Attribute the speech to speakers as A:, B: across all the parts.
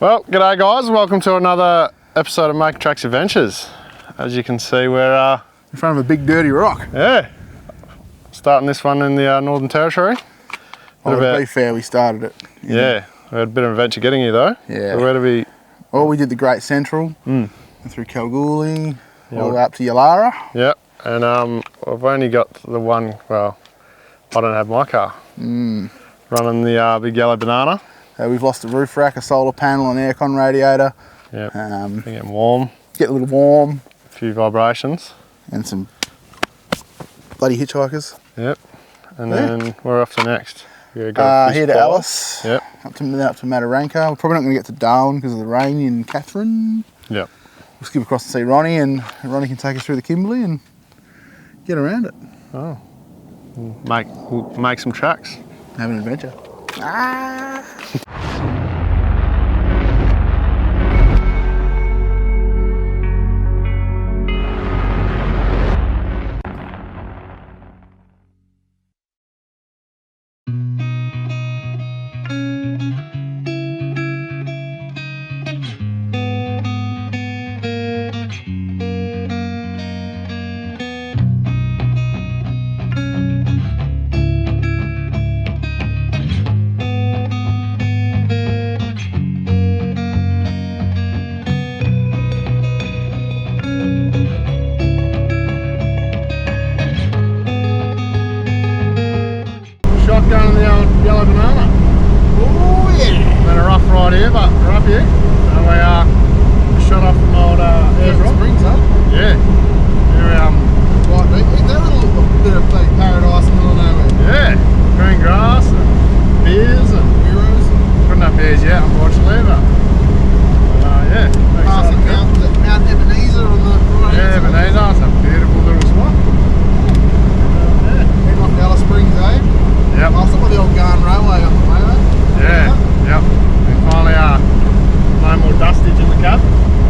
A: Well, g'day guys, welcome to another episode of Making Tracks Adventures. As you can see, we're
B: in front of a big dirty rock.
A: yeah, starting this one in the Northern Territory.
B: Well, to be fair, we started it.
A: Yeah, we had a bit of an adventure getting here though.
B: Yeah.
A: So where do we...
B: Well, we did the Great Central, and through Kalgoorlie,
A: Yeah.
B: all the way up to Yalara.
A: Yep, and I've only got the one, well, I don't have my car. Running the big yellow banana.
B: We've lost a roof rack, a solar panel, an aircon radiator.
A: Yep, getting warm.
B: Get a little warm.
A: A few vibrations.
B: And some bloody hitchhikers.
A: Yep, and then we're off to next. Here to
B: Alice.
A: Yep.
B: Up to Mataranka. We're probably not going to get to Darwin because of the rain in Catherine.
A: Yep.
B: We'll skip across and see Ronnie, and Ronnie can take us through the Kimberley and get around it.
A: Oh. We'll make some tracks.
B: Have an adventure.
A: Shotgun in the old yellow banana.
B: Oh yeah!
A: Been a rough ride here, but we're up here. So we shot off from old Ayers Rock.
B: Springs up.
A: Yeah. Here
B: Right, mate. That little bit of like paradise in the middle of nowhere.
A: yeah, green grass and beers and
B: Heroes.
A: couldn't have beers yet, unfortunately, but yeah.
B: Passing Mount Ebenezer on the right.
A: Yeah, Ebenezer, it's a beautiful little spot.
B: Heading off to Alice Springs, eh?
A: Yep.
B: I'll stop by the old Garn Railway on the way, mate.
A: Yeah, yep. And finally, no more dustage in the cab.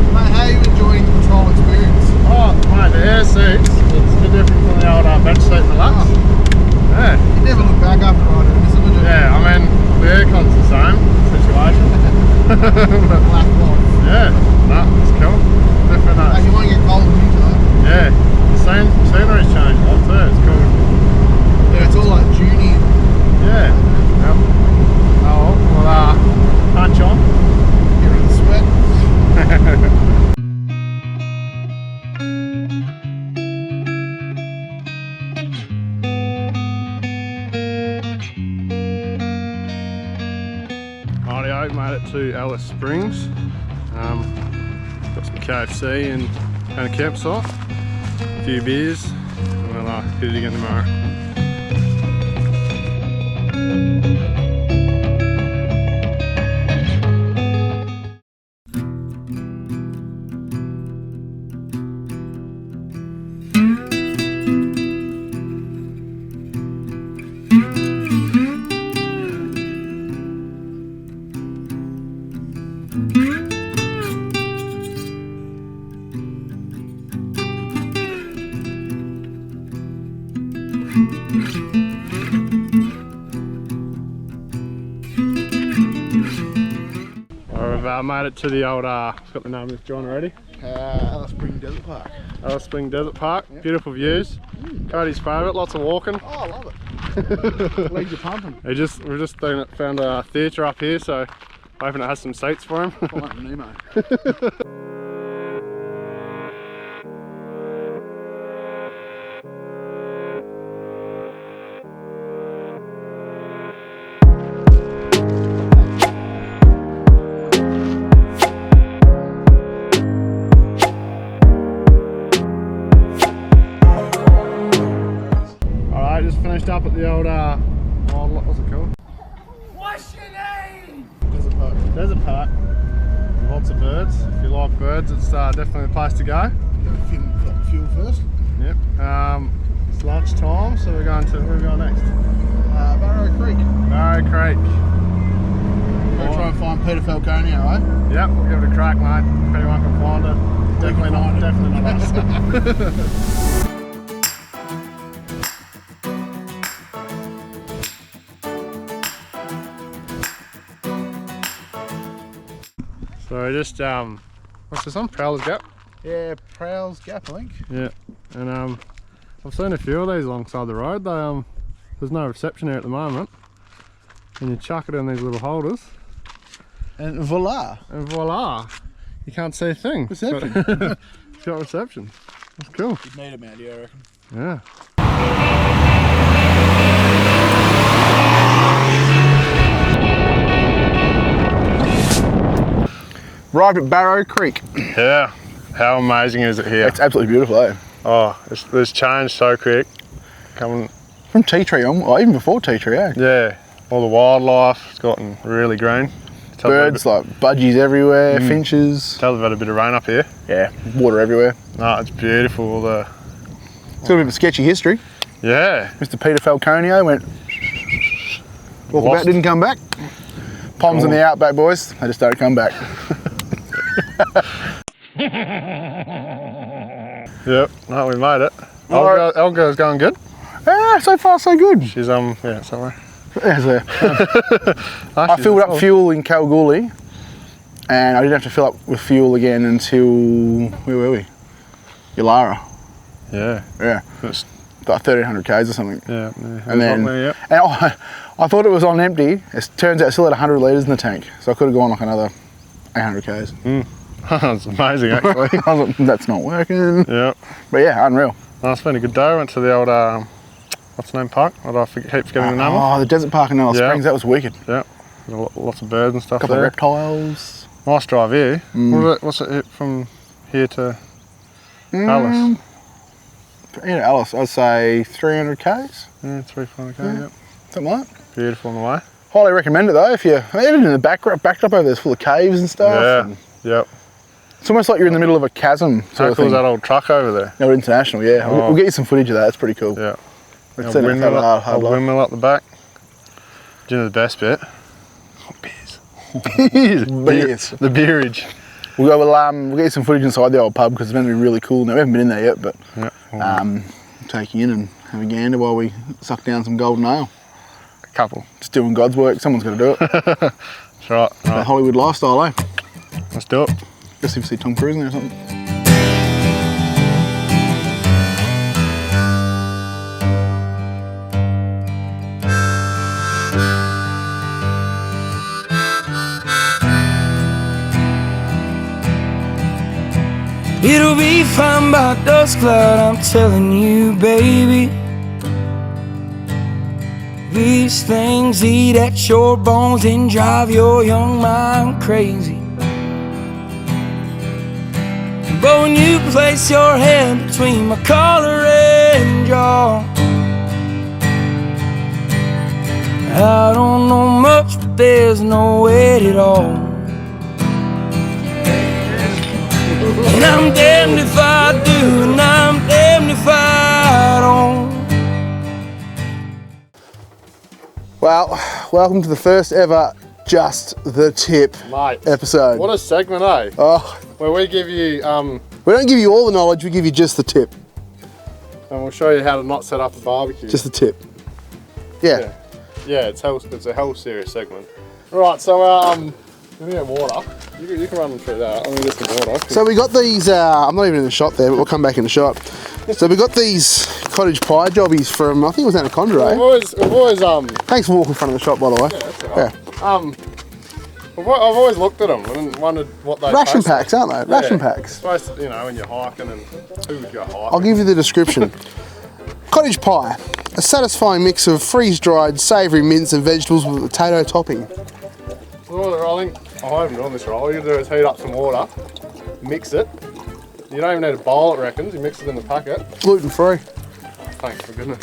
B: Mate, how are you enjoying the patrol experience?
A: Oh, mate, the air seats, it's a bit different from the old bench seat in the Lux. Yeah.
B: You never look back after riding this, would you?
A: Yeah, I mean, the aircon's the same situation. But,
B: Black box.
A: yeah, no, it's cool. Different,
B: Hey, you won't get cold in winter though.
A: yeah, the scenery's changed a lot too, it's cool.
B: Yeah, it's all like Junie.
A: Yeah, yep. Oh, well, punch on.
B: Get rid of the sweat.
A: Rightio, made it to Alice Springs. Got some KFC and a campsite, a few beers, and we'll hit it again tomorrow. We've made it to the old, got the name of this John already.
B: Alice Springs Desert Park.
A: Alice Springs Desert Park,
B: Yep.
A: Beautiful views. Cody's favourite, lots of walking.
B: Oh, I love it. Legs are pumping.
A: We've just found a theatre up here, so hoping it has some seats for him.
B: Finding Nemo.
A: Alright, just finished up at the old, what was it called?
C: What's your name?
B: Desert Park.
A: Desert Park. Lots of birds. If you like birds, it's definitely the place to go.
B: Got fuel first.
A: Yep. It's lunch time, so where are we going next?
B: Barrow Creek.
A: Barrow Creek.
B: We'll try and find Peter Falconio, eh?
A: Yep, we'll give it a crack, mate. If anyone can find it. Definitely not us. So just what's this on? Prowler's Gap?
B: Yeah, Prowler's Gap, I think.
A: Yeah. And I've seen a few of these alongside the road. They there's no reception here at the moment. And you chuck it in these little holders.
B: And voila.
A: And voila. You can't see a thing.
B: Reception.
A: It's got reception. That's cool.
B: You'd need it, man, I reckon.
A: Yeah.
B: Arrived at Barrow Creek.
A: Yeah. How amazing is it here?
B: It's absolutely beautiful, eh?
A: Oh, it's changed so quick. Coming
B: from tea tree on, or even before tea tree, eh?
A: Yeah. All the wildlife, it's gotten really green.
B: Birds like budgies everywhere, finches.
A: Tell they've had a bit of rain up here.
B: Yeah, water everywhere.
A: No, it's beautiful.
B: It's got a bit of a sketchy history.
A: Yeah.
B: Mr. Peter Falconio went walk about, didn't come back. Poms in the outback, boys. They just don't come back.
A: Yep. No, we made it. Elga's going good.
B: Yeah, so far so good.
A: She's yeah, somewhere.
B: Yeah, I filled up fuel in Kalgoorlie, and I didn't have to fill up with fuel again until, where were we? Yulara.
A: Yeah.
B: Yeah.
A: It's
B: about 1,300 k's or something.
A: Yeah.
B: And then, I thought it was on empty. It turns out it still had 100 litres in the tank, so I could have gone like another 800 k's.
A: That's amazing, actually.
B: I was like, that's not working.
A: Yeah.
B: But yeah, unreal.
A: No, it's been a good day. I went to the old, what's the name, park? What I keep forgetting the name of?
B: Oh, the desert park in Alice Springs, that was wicked.
A: Yeah. There's lots of birds and stuff
B: Couple
A: there.
B: of reptiles.
A: Nice drive here. What's it from here to Alice?
B: Yeah, Alice, I'd say 300 k's.
A: Yeah, 300 k's, yep.
B: Something like that.
A: Beautiful on the way.
B: Highly recommend it though, if you, even in the backdrop over there's full of caves and stuff.
A: Yeah, yep.
B: It's almost like you're in the middle of a chasm.
A: How cool is that old truck over there?
B: No, International, yeah.
A: Oh.
B: We'll get you some footage of that, it's pretty cool.
A: Yeah.
B: It's
A: windmill up the back. Do you know the best bit? Beers.
B: Beers.
A: The beerage.
B: We'll get you some footage inside the old pub because it's meant to be really cool. Now, we haven't been in there yet, but take you in and have a gander while we suck down some golden ale.
A: A couple.
B: Just doing God's work, someone's got to do it.
A: That's right.
B: That Hollywood lifestyle, eh?
A: Let's do it.
B: Just if you see Tom Cruise in there or something.
C: It'll be fine by dusk cloud, I'm telling you, baby. These things eat at your bones and drive your young mind crazy. But when you place your hand between my collar and jaw, I don't know much, but there's no weight at all. And I'm damned if I do, and I'm damned if I don't.
B: Well, welcome to the first ever Just the Tip episode.
A: What a segment, eh?
B: Oh,
A: where we give you,
B: we don't give you all the knowledge, we give you just the tip.
A: and we'll show you how to not set up a barbecue.
B: Just the tip. Yeah.
A: Yeah, it's a hell serious segment. Right, so let me get water. You can run them through that. I'm gonna get some water.
B: So we got these, I'm not even in the shot there, but we'll come back in the shot. So we got these cottage pie jobbies from, I think it was Anaconda, eh?
A: We've always
B: Thanks for walking in front of the shop, by the way.
A: Yeah, that's all right. I've always looked at them and wondered what they
B: Ration
A: taste
B: packs,
A: like.
B: aren't they? Ration packs.
A: Supposed to, when you're hiking and who would go hiking?
B: I'll give you the description. Cottage pie, a satisfying mix of freeze-dried savoury mince and vegetables with a potato topping.
A: Well, I think I haven't done this right. All you do is heat up some water, mix it. You don't even need a bowl, it reckons. You mix it in the packet.
B: Gluten-free.
A: Thanks for goodness.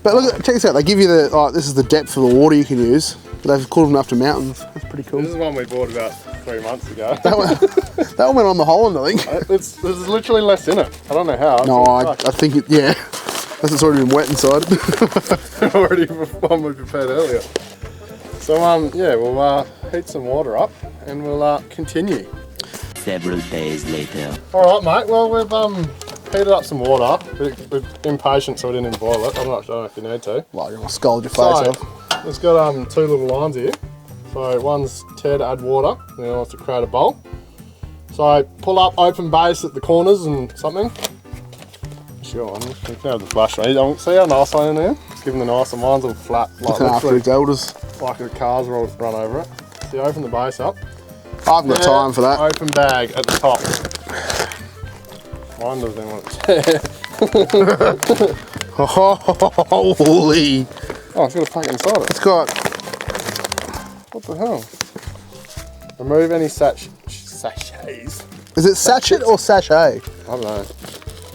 B: But look, check this out. They give you this is the depth of the water you can use. But they've called them after mountains. That's pretty cool.
A: This is one we bought about 3 months ago.
B: That one went on the Holland, I think.
A: There's literally less in it. I don't know how.
B: No, I think it, yeah. Unless it's already been wet inside.
A: Already one we prepared earlier. So yeah, we'll heat some water up and we'll continue.
D: Several days later.
A: All right, mate. Well, we've heated up some water. We're impatient, so we didn't boil it. I'm not sure if you need to.
B: Well, you're gonna scald your face off.
A: It's got 2 little lines here. So one's tear to add water, and the other one's to create a bowl. So pull up open base at the corners and something. Sure, you can have the flash on. You see how nice I am there? Just give them the nice, and mine's all flat. Like
B: After its elders.
A: like the cars will run over it. So you open the base up.
B: I've got time for that.
A: Open bag at the top. Mine doesn't want to tear.
B: Holy.
A: Oh, it's got a pack inside it.
B: It's got.
A: What the hell? Remove any sachets.
B: Is it sachet or sachet?
A: I don't know.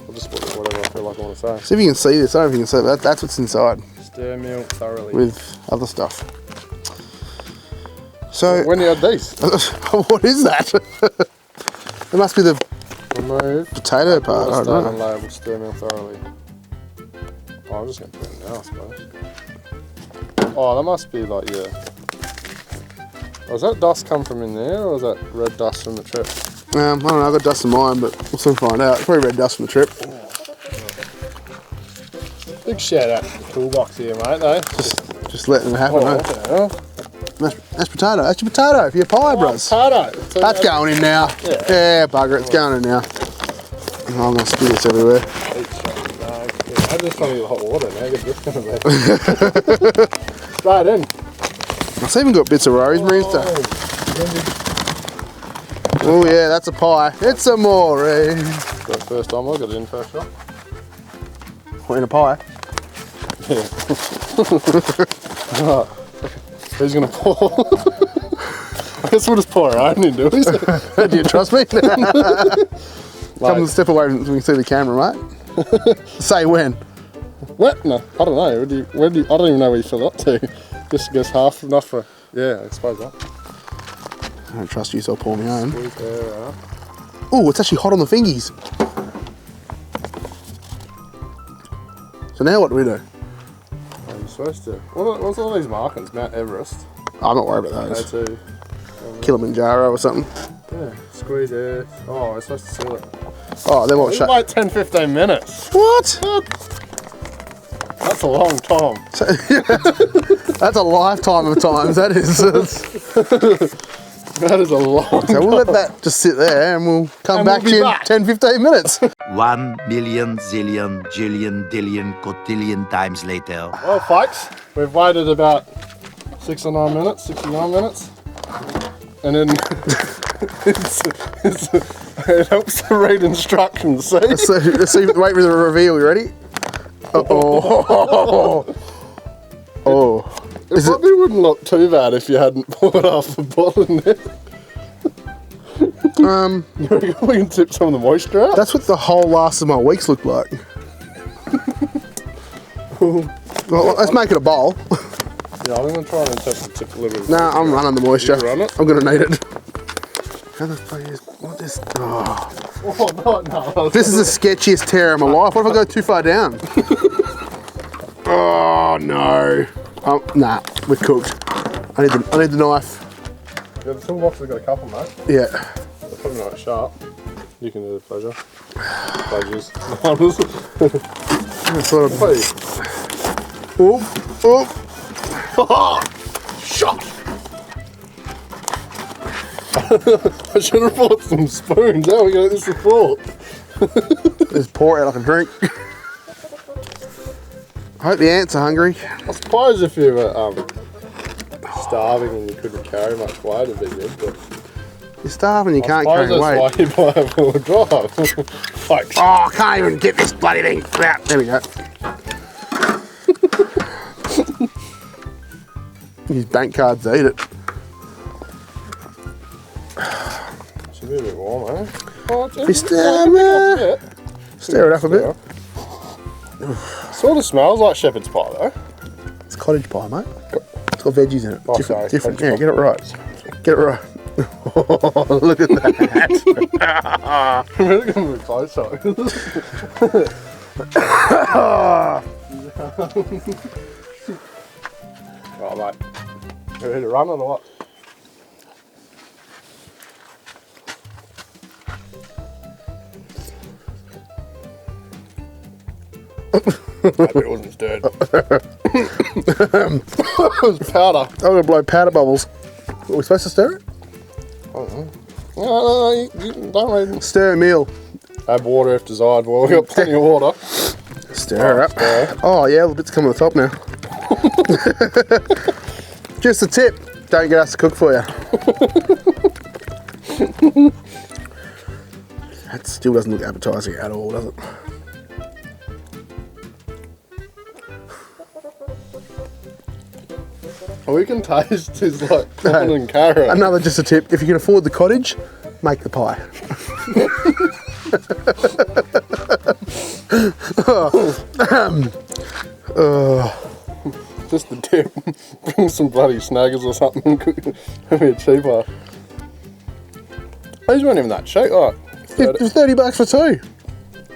A: I'll just put whatever I feel like I want to say.
B: See if you can see this. I don't know if you can see that. That's what's inside
A: Stir milk thoroughly.
B: with other stuff. So.
A: When you had these?
B: What is that? It must be the
A: Remove.
B: potato part. I
A: Stir
B: don't
A: and
B: know.
A: label. Stir milk thoroughly. Oh, I'm just going to put it in now, I suppose. Oh, that must be like, yeah. Oh, does that dust come from in there, or is that red dust from the trip?
B: I don't know. I've got dust in mine, but we'll soon find out. Probably red dust from the trip.
A: Big shout out to the toolbox here, mate, though.
B: Just letting it happen.
A: Oh,
B: eh?
A: what the hell?
B: Mashed potato. That's your potato for your pie, bros.
A: Potato.
B: That's going in now. Yeah, bugger. It's going in now. Oh, I'm going to spew this everywhere.
A: I'm just trying to get hot water now. Get this going to be. Straight in.
B: It's even got bits of rosemary and stuff. Oh yeah, that's a pie. It's amore.
A: That's the first time I got it in first shot.
B: What, in a pie?
A: Who's going to pour? I guess we'll just pour our own into it.
B: Do you trust me? Come a step away so we can see the camera, mate. Say when.
A: What? No, I don't know. I don't even know where you fill it up to. Just goes half enough for. Yeah, I suppose that.
B: I don't trust you, so I'll pour my own.
A: Squeeze there out.
B: Oh, it's actually hot on the fingies. So now what do we do?
A: I'm supposed to. What's all these markings? Mount Everest.
B: I'm not worried about those.
A: A2.
B: Kilimanjaro or something.
A: Yeah. Squeeze there. Oh, we're supposed to seal it.
B: Oh, then what?
A: It's like 10-15 minutes.
B: What?
A: That's a long time.
B: That's a lifetime of times, that is.
A: That is a long
B: So we'll let that just sit there and we'll come
A: And
B: back
A: we'll be
B: in
A: back.
B: 10-15 minutes.
E: 1 million, zillion, jillion, dillion, cotillion times later.
A: Well, folks, we've waited about 69 minutes. And then it helps to read instructions, see?
B: Let's see, wait for the reveal. You ready? Oh.
A: It probably wouldn't look too bad if you hadn't poured half the bottle in there. You reckon we can tip some of the moisture out?
B: That's what the whole last of my weeks look like. Well, let's make it a bowl.
A: Yeah, I'm going to try and tip a little bit.
B: Nah, I'm running the moisture.
A: You run it?
B: I'm going to need it. How the fuck is... What is... Oh.
A: Oh, no.
B: This is the sketchiest tear of my life. What if I go too far down? Oh, no. Nah, we're cooked. I need the knife.
A: Yeah, the toolbox has got a couple, mate.
B: Yeah.
A: They're probably not sharp. You can do the pleasure. Pleasures.
B: Sort of...
A: Please.
B: Oh, oh.
A: Shot! I should have brought some spoons. How are we going to get this support?
B: Just pour it out like a drink. I hope the ants are hungry.
A: I suppose if you were starving and you couldn't carry much weight, it'd be good. But
B: You're starving, you can't
A: I
B: carry
A: suppose
B: weight.
A: that's why you buy a four-wheel drive. Like,
B: Oh, I can't even get this bloody thing out. There we go. Use bank cards to eat it.
A: should be a bit warm, eh? Oh,
B: Stir it up a bit.
A: Sort of smells like shepherd's pie, though.
B: It's cottage pie, mate. It's got veggies in it.
A: Oh, sorry,
B: different.
A: cottage
B: Yeah, get it right. Get it right. Oh, look at that.
A: I'm really going to move closer. Right, mate. You ready to run or what? Maybe it wasn't stirred. It was powder.
B: I'm going to blow powder bubbles. Are we supposed to stir it?
A: No, you don't need.
B: Stir a meal.
A: Add water if desired. Well, we've got plenty of water.
B: Stir it up.
A: Stir.
B: Oh yeah, the bits come on the top now. Just a tip, don't get us to cook for you. That still doesn't look appetising at all, does it?
A: All we can taste is like corn and carrot.
B: Another just a tip, if you can afford the cottage, make the pie.
A: Just a tip. Bring some bloody snaggers or something. It'll be cheaper. These weren't even that cheap. Oh,
B: It was $30 for two.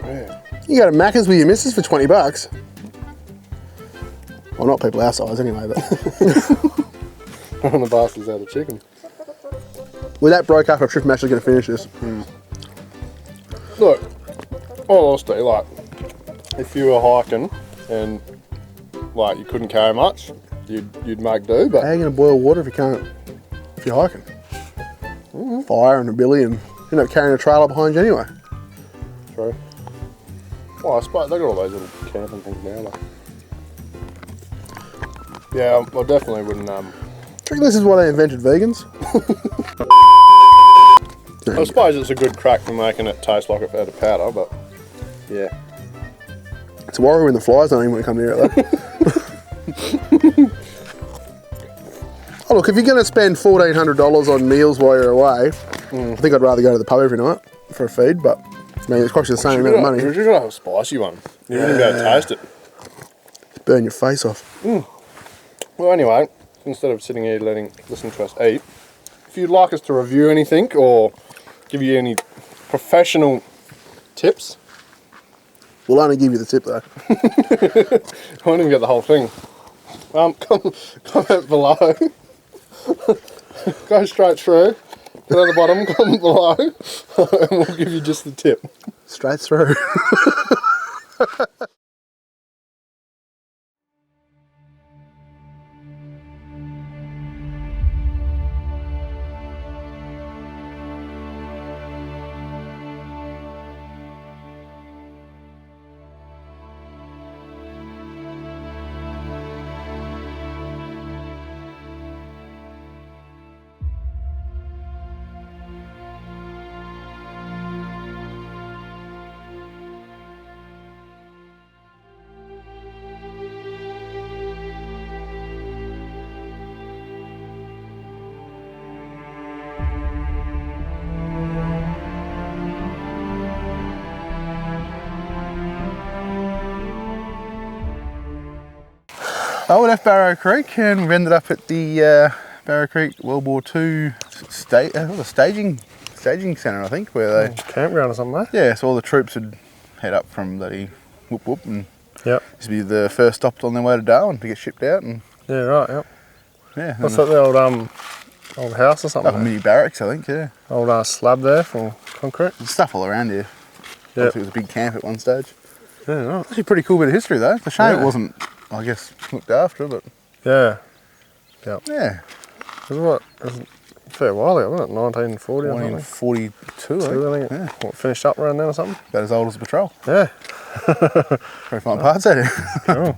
A: yeah.
B: You go to Macca's with your missus for $20. Well, not people our size anyway, but
A: One of the bastards out of chicken.
B: with that broke after a trip, I'm actually going to finish this.
A: Look, all honesty, like, if you were hiking and like you couldn't carry much, you'd make do. But
B: How are you going to boil water if you can't? If you're hiking, fire and a billy, and you end up carrying a trailer behind you anyway.
A: true. Well, I suppose they got all those little camping things now. Like. Yeah, I definitely wouldn't.
B: Do you reckon this is why they invented vegans?
A: I suppose it's a good crack for making it taste like it had a powder, but yeah.
B: It's a worry when the flies don't even want to come near it though. Oh look, if you're going to spend $1,400 on meals while you're away, I think I'd rather go to the pub every night for a feed, but I mean, it's cost you the same amount of money.
A: You're gonna have a spicy one. You wouldn't be able to taste it.
B: Burn your face off.
A: Well, anyway, instead of sitting here listening to us eat, if you'd like us to review anything or give you any professional tips,
B: We'll only give you the tip though.
A: I won't even get the whole thing. Comment below. Go straight through. Go to the bottom, comment below, and we'll give you just the tip.
B: Straight through. Oh, we left Barrow Creek and we've ended up at the Barrow Creek World War II staging centre, I think, where they
A: Campground or something, mate?
B: yeah, so all the troops would head up from bloody Whoop Whoop and
A: Yep.
B: used to be the first stop on their way to Darwin to get shipped out, and
A: Yeah, right, yep.
B: yeah,
A: What's that, the old house or something?
B: like a mini barracks, I think. Yeah,
A: Old slab there for concrete?
B: there's stuff all around here.
A: Yeah.
B: Obviously it was a big camp at one stage.
A: Yeah, right.
B: Actually, a pretty cool bit of history though. It's a shame
A: Yeah.
B: it wasn't, I guess, looked after, but
A: Yeah.
B: yeah.
A: It was a fair while ago, wasn't it? 1940 or something?
B: 1942, I
A: I
B: think.
A: think.
B: Yeah.
A: What, finished up around then or something?
B: About as old as the patrol.
A: Yeah.
B: Very fine parts out here.
A: Cool.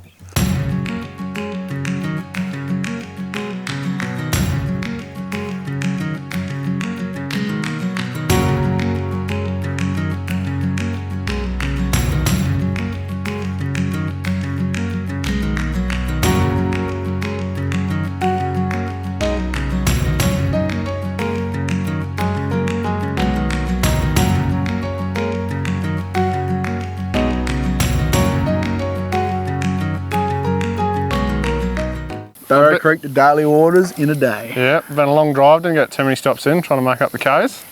B: Barrow Creek to Daly Waters in a day.
A: Yeah, been a long drive, didn't get too many stops in, trying to make up the K's.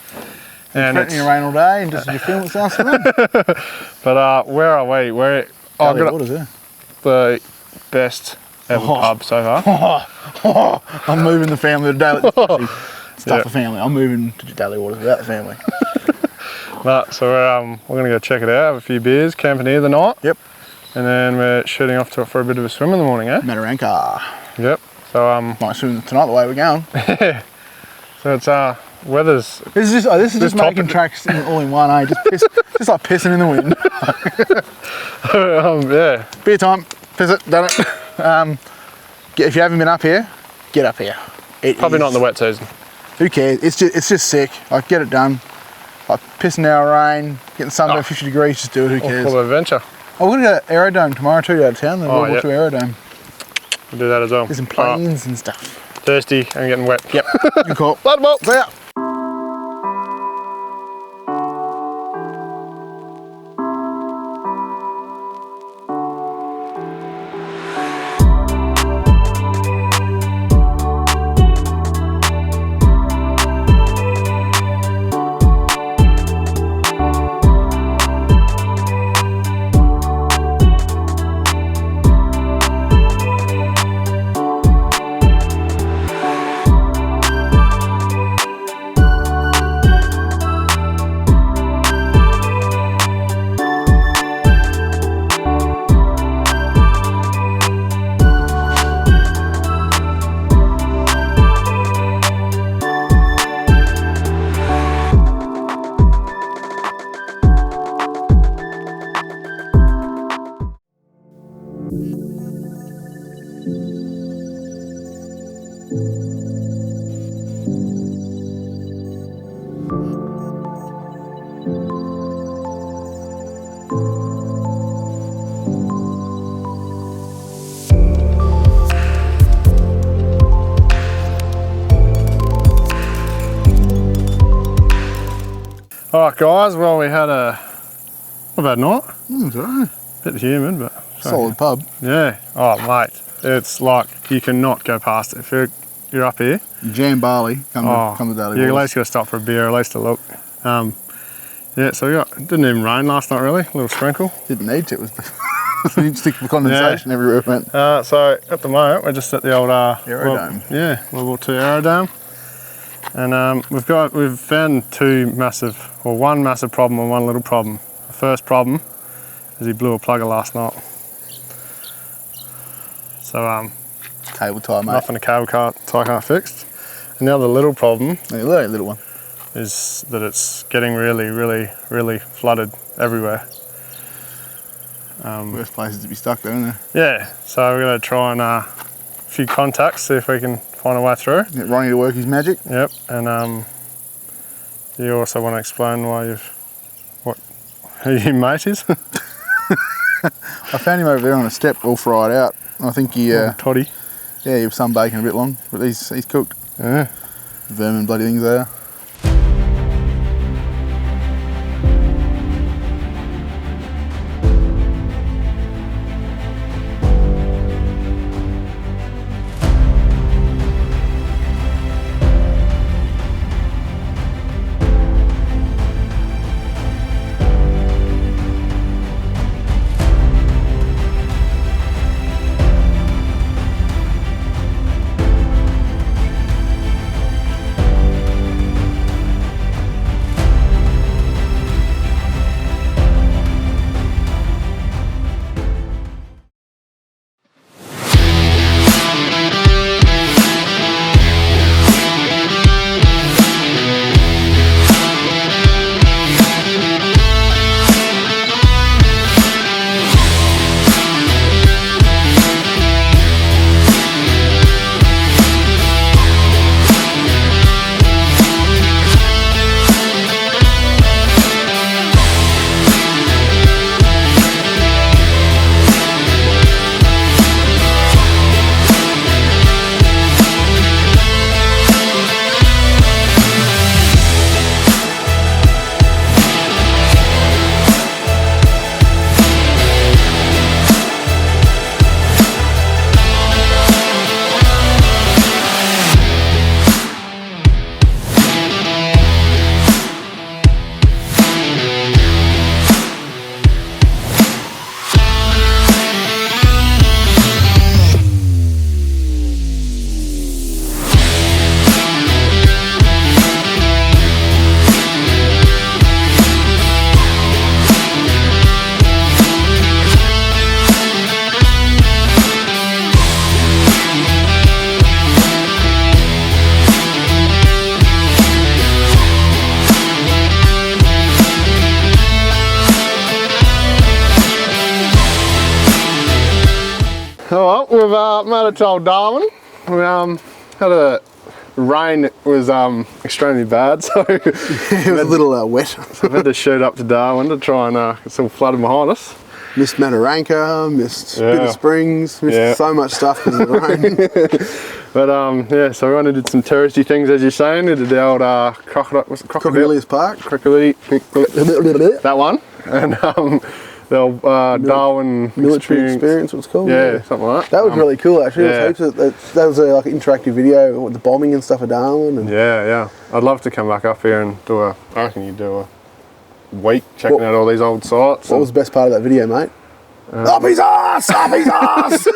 A: And
B: Threatening to rain all day, and just as you film it starts to rain.
A: but where are we? We're
B: Daly
A: got
B: Waters, yeah.
A: the best ever pub so far.
B: I'm moving the family to Daly. Stuff
A: Yeah.
B: the family. I'm moving to Daly Waters without the family.
A: But, so we're going to go check it out, have a few beers, camping here the night.
B: Yep.
A: And then we're shooting off to for a bit of a swim in the morning, eh?
B: Mataranka.
A: Yep. So
B: Might swim tonight the way we're going.
A: So it's weather's.
B: This is just
A: This
B: making
A: topic-
B: tracks all in one, eh? Just like pissing in the wind.
A: Yeah.
B: Beer time, piss it, done it. If you haven't been up here, get up here.
A: Probably not in the wet season.
B: Who cares? It's just sick. Like, get it done. Like, pissing out of rain, getting sun at 50 degrees, just do it. Who cares?
A: Full of adventure.
B: Oh, we're going to go Aerodome tomorrow too, out of town. The
A: Oh,
B: World War
A: yeah.
B: II Aerodome.
A: We'll do that as well.
B: There's some planes and stuff.
A: Thirsty and getting wet.
B: Yep. Good call.
A: Blood ball.
B: See ya.
A: Alright guys, well we had a not a bad night.
B: It's alright.
A: Bit humid, but
B: Solid pub.
A: yeah. Oh mate, it's like you cannot go past it. If you're up here,
B: Jam barley. Come to Daly
A: you at
B: Waters.
A: least got to stop for a beer, at least a look. Yeah, so it didn't even rain last night really, a little sprinkle.
B: Didn't need to. It was we didn't stick the condensation everywhere we went.
A: So at the moment we're just at the old
B: Aerodome.
A: World War II Aerodome, and we've found one massive problem and one little problem. The first problem is he blew a plugger last night. So
B: Cable tie, mate.
A: nothing a cable tie can't fix. And the other little problem
B: Yeah, little one.
A: is that it's getting really flooded everywhere.
B: Worst places to be stuck there, isn't there?
A: Yeah, so we're going to try and a few contacts, see if we can find a way through.
B: Get Ronnie to work his magic.
A: Yep, and you also want to explain who your mate is?
B: I found him over there on a step all fried out. I think he,
A: Toddy.
B: yeah, he was sunbaking a bit long, but he's cooked.
A: Yeah.
B: Vermin bloody things there.
A: made it to old Darwin. We had a rain that was extremely bad, so
B: It was a little wet.
A: so we had to shoot up to Darwin to try and get some flooding behind us.
B: Missed Mataranka, missed Bitter Springs, missed so much stuff because of the rain.
A: But yeah, so we went and did some touristy things, as you're saying. We did the old crocodile, what's it,
B: Crocodilius Park.
A: That one. And the old Darwin
B: Military experience, what's called.
A: Yeah, something like that.
B: That was really cool, actually.
A: Yeah.
B: That was a like interactive video with the bombing and stuff of Darwin. And
A: Yeah. I'd love to come back up here and do I reckon you do a week checking out all these old sites.
B: What was the best part of that video, mate? Up his ass! Up his ass!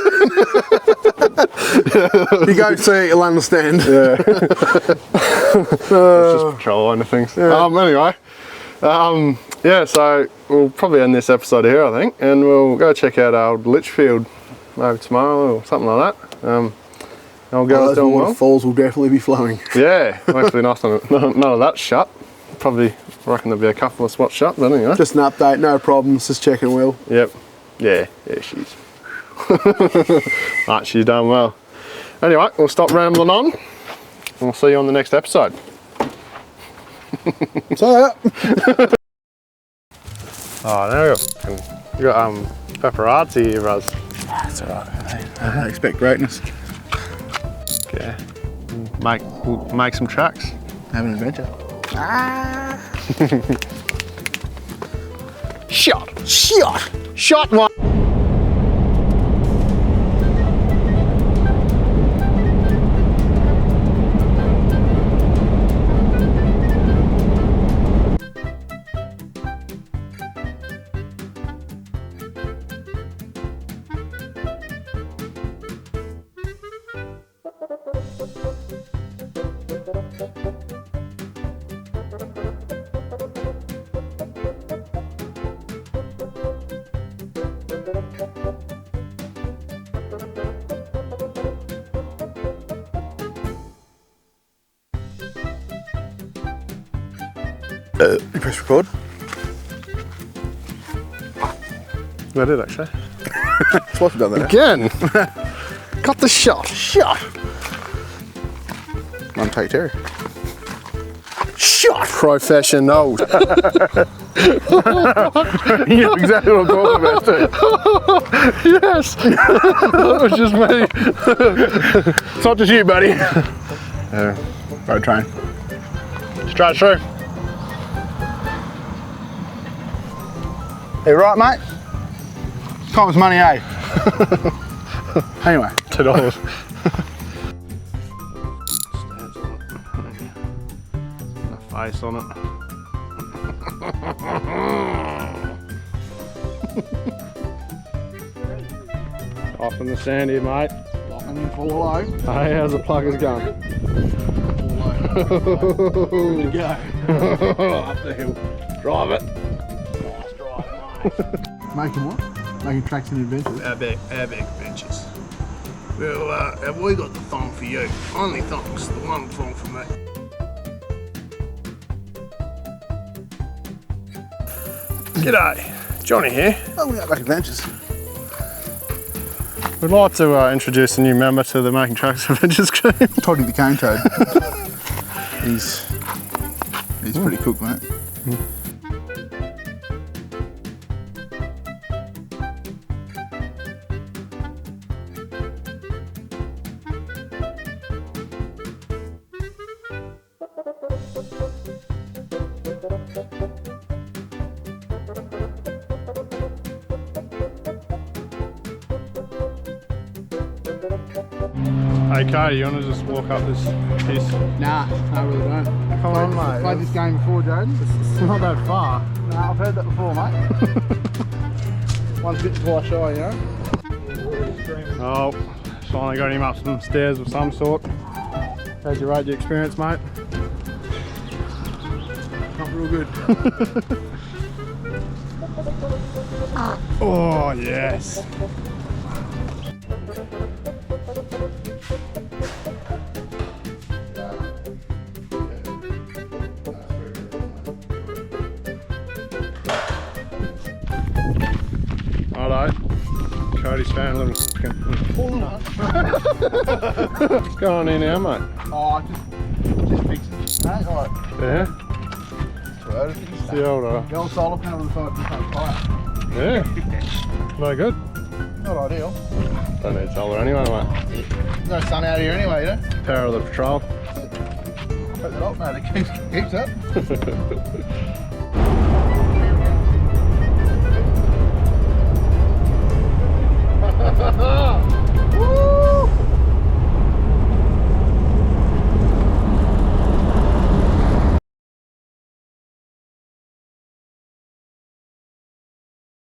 B: You go see it, you'll understand.
A: Yeah. It's just patrol and things.
B: Yeah.
A: Anyway, yeah, so we'll probably end this episode here, I think, and we'll go check out old Litchfield maybe tomorrow or something like that. I'll go
B: Those
A: doing well.
B: waterfalls will definitely be flowing.
A: Yeah, hopefully none of that's shut. Probably reckon there'll be a couple of spots shut, but anyway.
B: Just an update, no problems, just checking well.
A: Yep. Yeah, she's. Right, she's done well. Anyway, we'll stop rambling on, and we'll see you on the next episode.
B: So,
A: Oh, there you got paparazzi here, Raz.
B: that's alright. I don't expect greatness.
A: Okay. We'll make some tracks.
B: Have an adventure.
A: Shot one.
B: You press record.
A: I did actually.
B: Twice we've done that.
A: Again. Got the shot.
B: One take, Terry.
A: Shot. Professional.
B: You know exactly what I'm talking about, too.
A: Yes. That was just me.
B: It's not just you, buddy.
A: Yeah.
B: Road train.
A: Straight through.
B: Hey, right, mate? Time's money, eh? Anyway.
A: $2. A face on it. Off in the sand here, mate.
B: Locking in full low.
A: Hey, how's the pluggers going?
B: Good to go.
A: Up the hill. Drive it.
B: Making what? Making tracks and adventures.
A: Our back adventures. Well, have we got the thong for you? Only thongs, the one thong for me. G'day, Johnny here.
B: Oh, we got back adventures.
A: We'd like to introduce a new member to the Making Tracks Adventures crew.
B: Toddy the cane toad. He's pretty cooked, mate.
A: Okay, you want to just walk up this piece?
B: Nah, I really don't.
A: Come on, mate.
B: Played this game before, Jaden.
A: It's not that far.
B: Nah, I've heard that before, mate. Once bit, twice shy, you know?
A: Oh, finally got him up some stairs of some sort. How'd you rate your experience, mate?
B: Not real good.
A: Oh, yes. Righto, Cody's found a little
B: reckon?
A: What's going on here, mate?
B: Oh, just fixing it. Alright.
A: Yeah?
B: The
A: The old,
B: old solar panel on the side just ain't fire.
A: yeah. No good.
B: Not ideal.
A: Don't need solar anyway, mate.
B: No sun out here anyway, you know?
A: Power of the patrol.
B: Put that up, mate. It keeps up.